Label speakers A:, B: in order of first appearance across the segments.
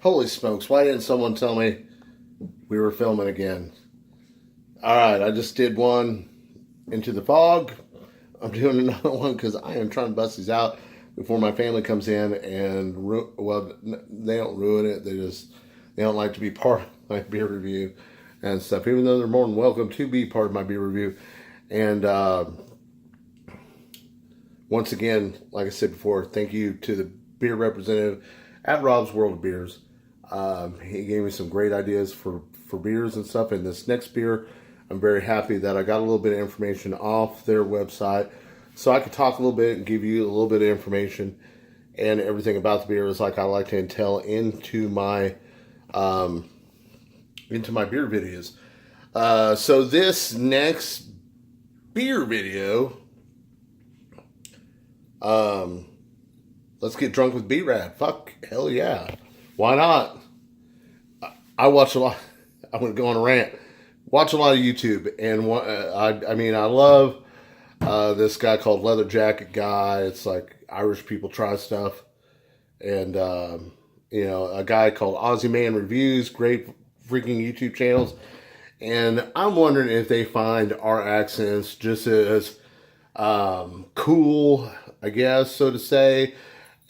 A: Holy smokes, why didn't someone tell me we were filming again? Alright, I just did one into the fog. I'm doing another one because I am trying to bust these out before my family comes in and, they don't ruin it. They don't like to be part of my beer review and stuff, even though they're more than welcome to be part of my beer review. And once again, like I said before, thank you to the beer representative at Rob's World of Beers. He gave me some great ideas for beers and stuff. And this next beer, I'm very happy that I got a little bit of information off their website, so I could talk a little bit and give you a little bit of information and everything about the beer is like I like to entail into my beer videos. So this next beer video, let's get drunk with B-Rad. Fuck, hell yeah. Why not? I watch a lot. I'm going to go on a rant. Watch a lot of YouTube. And I love this guy called Leather Jacket Guy. It's like Irish people try stuff. And, a guy called Aussie Man Reviews. Great freaking YouTube channels. And I'm wondering if they find our accents just as cool, I guess, so to say,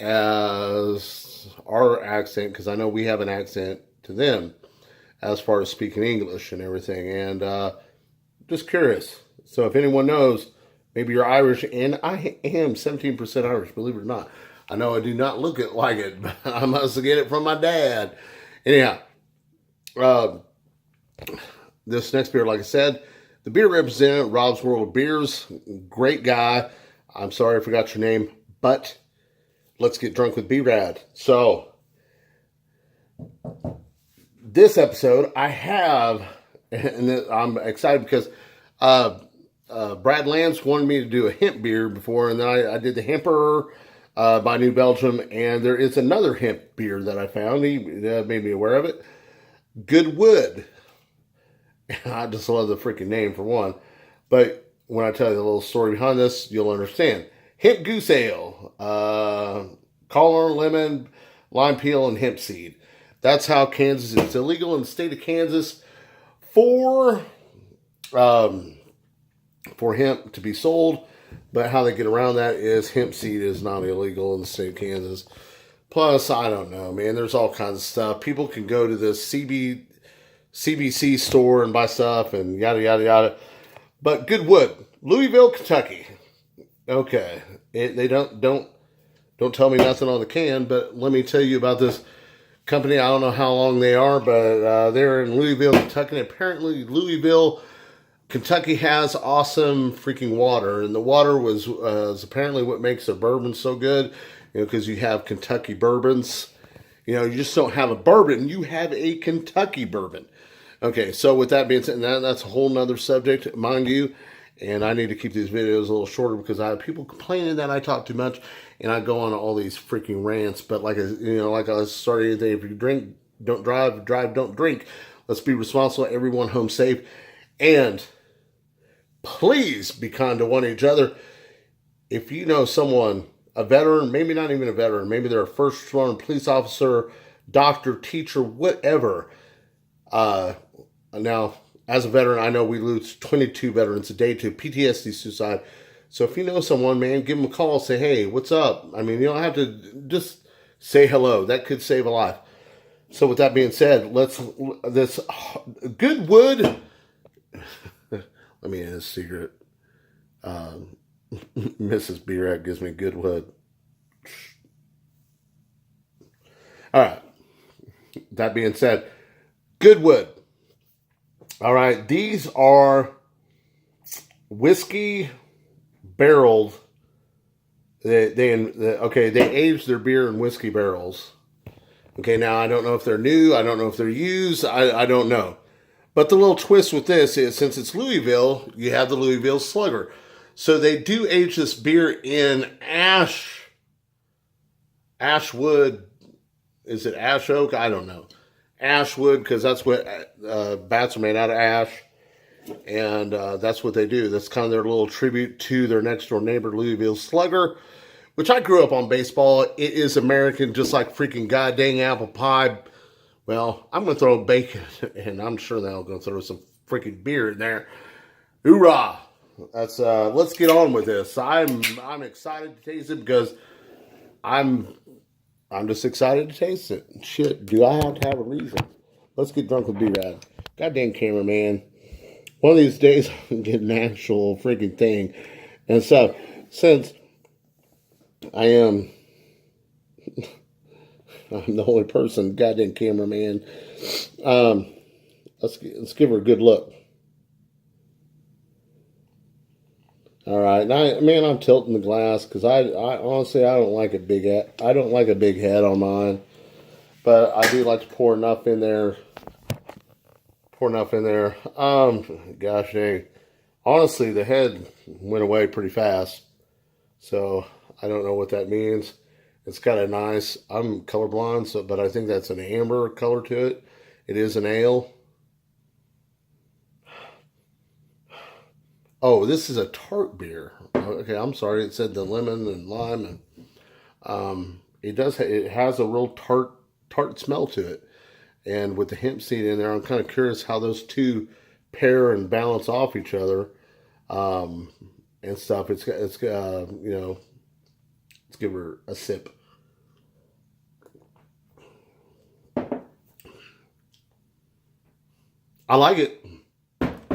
A: as our accent, because I know we have an accent to them as far as speaking English and everything. And just curious. So if anyone knows, maybe you're Irish, and I am 17% Irish, believe it or not. I know I do not look it like it, but I must get it from my dad. Anyhow, this next beer, like I said, the beer representative, Rob's World of Beers, great guy. I'm sorry I forgot your name, but let's get drunk with B-Rad. So, this episode, I have, and I'm excited because Brad Lance wanted me to do a hemp beer before, and then I did the Hemper by New Belgium, and there is another hemp beer that I found. He made me aware of it. Goodwood. I just love the freaking name for one. But when I tell you the little story behind this, you'll understand. Hemp Goose Ale. Collar, lemon, lime peel, and hemp seed. That's how Kansas is. It's illegal in the state of Kansas for hemp to be sold. But how they get around that is hemp seed is not illegal in the state of Kansas. Plus, I don't know, man. There's all kinds of stuff. People can go to the CBC store and buy stuff and yada, yada, yada. But Goodwood, Louisville, Kentucky. Okay. They don't tell me nothing on the can, but let me tell you about this company. I don't know how long they are, but they're in Louisville, Kentucky. And apparently Louisville, Kentucky has awesome freaking water. And the water was apparently what makes their bourbon so good. Because you have Kentucky bourbons. You just don't have a bourbon. You have a Kentucky bourbon. Okay, so with that being said, that's a whole nother subject, mind you. And I need to keep these videos a little shorter because I have people complaining that I talk too much and I go on all these freaking rants. But like I started anything, if you drink, don't drive, don't drink. Let's be responsible, everyone home safe. And please be kind to one each other. If you know someone, a veteran, maybe not even a veteran, maybe they're a first responder, police officer, doctor, teacher, whatever. Now, as a veteran, I know we lose 22 veterans a day to PTSD, suicide. So if you know someone, man, give them a call. Say, hey, what's up? I mean, you don't have to just say hello. That could save a life. So with that being said, this Goodwood. Let me in a secret. Mrs. B-Rad gives me Goodwood. All right. That being said, Goodwood. All right. These are whiskey barreled. They age their beer in whiskey barrels. Okay. Now I don't know if they're new. I don't know if they're used. I don't know. But the little twist with this is, since it's Louisville, you have the Louisville Slugger. So they do age this beer in ashwood. Is it ash oak? I don't know. Ashwood, because that's what bats are made out of, ash. And that's what they do. That's kind of their little tribute to their next door neighbor, Louisville Slugger, which I grew up on baseball. It is American, just like freaking goddamn apple pie. Well, I'm going to throw bacon, and I'm sure they're going to throw some freaking beer in there. Hoorah! That's let's get on with this. I'm excited to taste it because I'm just excited to taste it. Shit, do I have to have a reason? Let's get drunk with B-Rad. Goddamn cameraman. One of these days I'm getting an actual freaking thing. And so, since I'm the only person, goddamn cameraman, let's give her a good look. All right, now, man, I'm tilting the glass because I honestly I don't like a big head on mine, but I do like to pour enough in there. Gosh dang, honestly, the head went away pretty fast, so I don't know what that means. It's kind of nice. I'm colorblind, so but I think that's an amber color to it. It is an ale. Oh, this is a tart beer. Okay, I'm sorry. It said the lemon and lime, and it has a real tart smell to it. And with the hemp seed in there, I'm kind of curious how those two pair and balance off each other, and stuff. Let's give her a sip. I like it.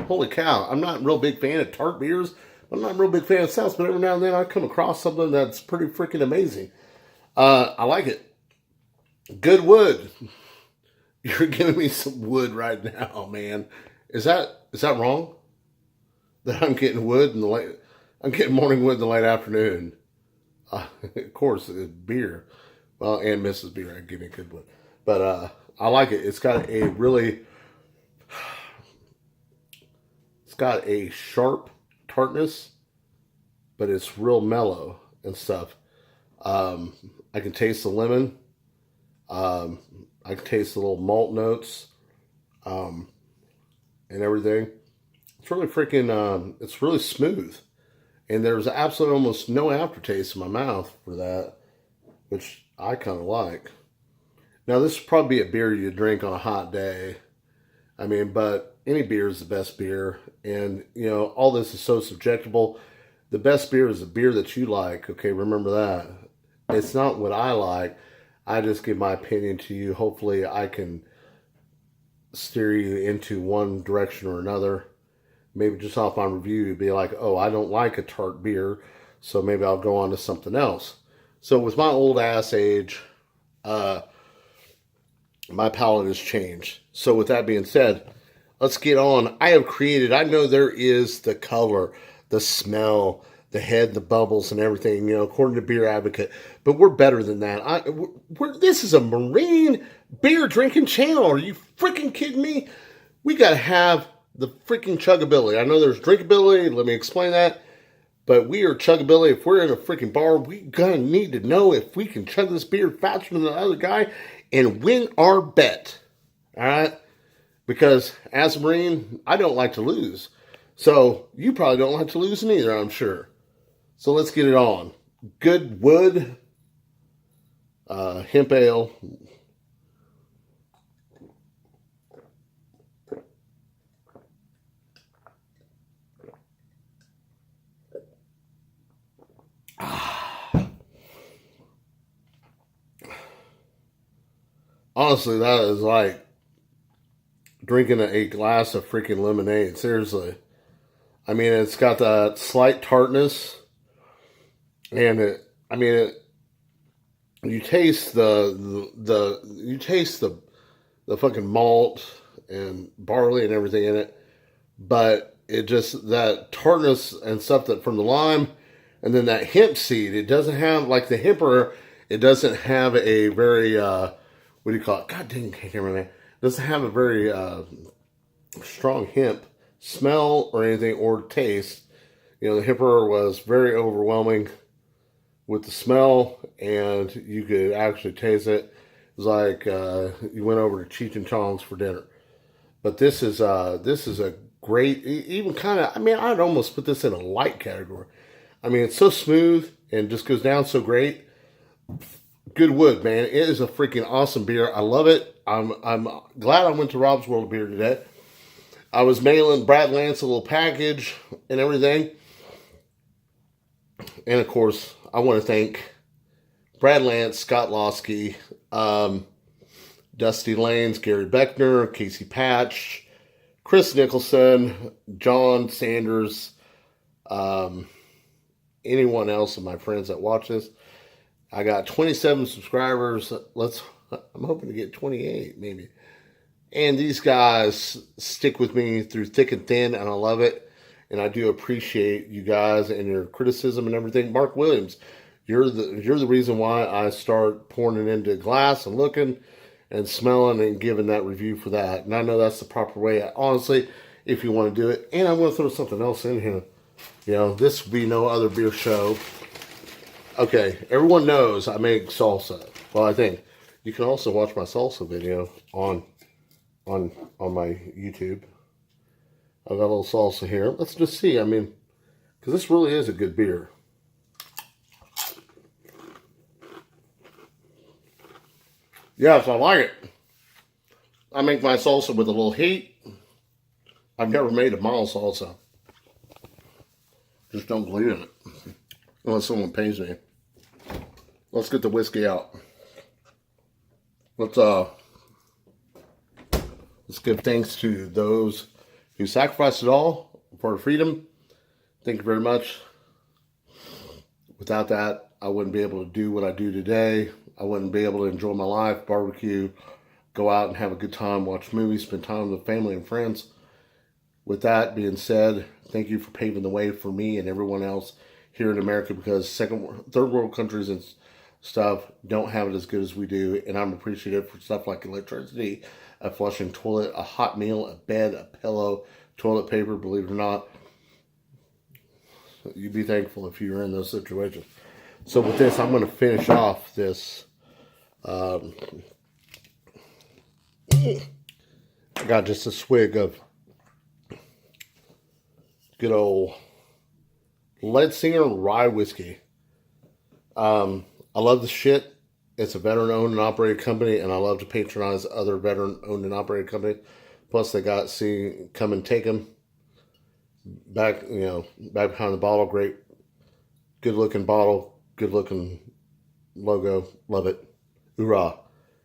A: Holy cow, I'm not a real big fan of tart beers. I'm not a real big fan of stouts, but every now and then I come across something that's pretty freaking amazing. I like it. Goodwood. You're giving me some wood right now, man. Is that wrong? That I'm getting wood I'm getting morning wood in the late afternoon. Of course, it's beer. Well, and Mrs. B-Rad give me Goodwood. But I like it. It's got a sharp tartness, but it's real mellow and stuff. I can taste the lemon. I can taste the little malt notes, and everything. It's really freaking, it's really smooth. And there's absolutely almost no aftertaste in my mouth for that, which I kind of like. Now, this would probably be a beer you drink on a hot day. I mean, but any beer is the best beer. And, all this is so subjectable. The best beer is the beer that you like. Okay, remember that. It's not what I like. I just give my opinion to you. Hopefully, I can steer you into one direction or another. Maybe just off my review, you'd be like, oh, I don't like a tart beer, so maybe I'll go on to something else. So with my old ass age, my palate has changed. So with that being said, let's get on. I know there is the color, the smell, the head, the bubbles, and everything, according to Beer Advocate. But we're better than that. This is a marine beer drinking channel. Are you freaking kidding me? We got to have the freaking chuggability. I know there's drinkability. Let me explain that. But we are chuggability. If we're in a freaking bar, we gonna need to know if we can chug this beer faster than the other guy and win our bet. All right? Because as a Marine, I don't like to lose. So you probably don't like to lose neither, I'm sure. So let's get it on. Goodwood hemp ale. Honestly, that is like drinking a glass of freaking lemonade. Seriously. I mean, it's got that slight tartness. And you taste the fucking malt and barley and everything in it. But it just, that tartness and stuff that from the lime, and then that hemp seed, it doesn't have, like the hemper, it doesn't have a very, what do you call it? God dang, I can't remember that. It doesn't have a very strong hemp smell or anything, or taste. The hemper was very overwhelming with the smell, and you could actually taste it. It was like you went over to Cheech and Chong's for dinner. But this is a great, even kind of, I'd almost put this in a light category. It's so smooth, and just goes down so great. Goodwood, man, it is a freaking awesome beer. I love it. I'm glad I went to Rob's World of Beer today. I was mailing Brad Lance a little package and everything. And of course, I want to thank Brad Lance, Scott Losky, Dusty Lanes, Gary Beckner, Casey Patch, Chris Nicholson, John Sanders, anyone else of my friends that watch this. I got 27 subscribers. I'm hoping to get 28 maybe. And these guys stick with me through thick and thin, and I love it. And I do appreciate you guys and your criticism and everything. Mark Williams, you're the reason why I start pouring it into glass and looking and smelling and giving that review for that. And I know that's the proper way, honestly, if you want to do it. And I'm going to throw something else in here. You know, this will be no other beer show. Okay, everyone knows I make salsa. Well, I think you can also watch my salsa video on my YouTube. I've got a little salsa here. Let's just see. I mean, because this really is a good beer. Yes, I like it. I make my salsa with a little heat. I've never made a mild salsa. Just don't believe in it. Unless someone pays me. Let's get the whiskey out. Let's give thanks to those who sacrificed it all for our freedom. Thank you very much. Without that, I wouldn't be able to do what I do today. I wouldn't be able to enjoy my life, barbecue, go out and have a good time, watch movies, spend time with family and friends. With that being said, thank you for paving the way for me and everyone else here in America, because third world countries and stuff don't have it as good as we do, and I'm appreciative for stuff like electricity, a flushing toilet, a hot meal, a bed, a pillow, toilet paper. Believe it or not, you'd be thankful if you were in those situations. So with this, I'm going to finish off this. I got just a swig of good old Lead Singer Rye Whiskey. I love the shit. It's a veteran-owned and operated company, and I love to patronize other veteran-owned and operated companies. Plus, they got come and take them back. You know, back behind the bottle. Great, good-looking bottle, good-looking logo. Love it. Hoorah!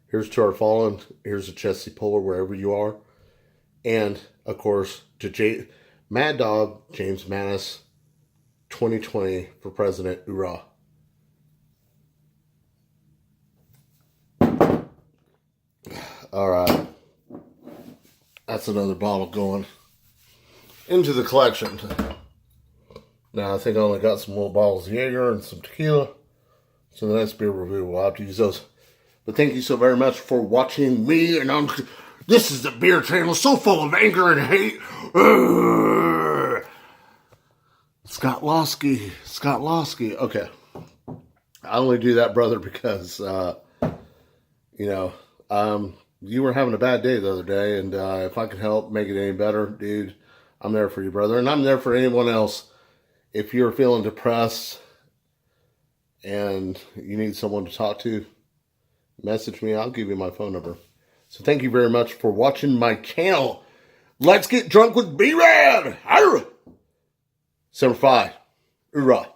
A: Here's to our fallen. Here's to Chesty Puller wherever you are, and of course to Mad Dog James Maness, 2020 for president. Hoorah! All right, that's another bottle going into the collection. Now I think I only got some little bottles of Jaeger and some tequila, so the next beer review we'll have to use those. But thank you so very much for watching me, and this is the beer channel, so full of anger and hate. Scott Losky. Okay, I only do that, brother, because you were having a bad day the other day, and if I could help make it any better, dude, I'm there for you, brother. And I'm there for anyone else. If you're feeling depressed and you need someone to talk to, message me. I'll give you my phone number. So thank you very much for watching my channel. Let's get drunk with B-Rad. Semper Fi. Hoorah.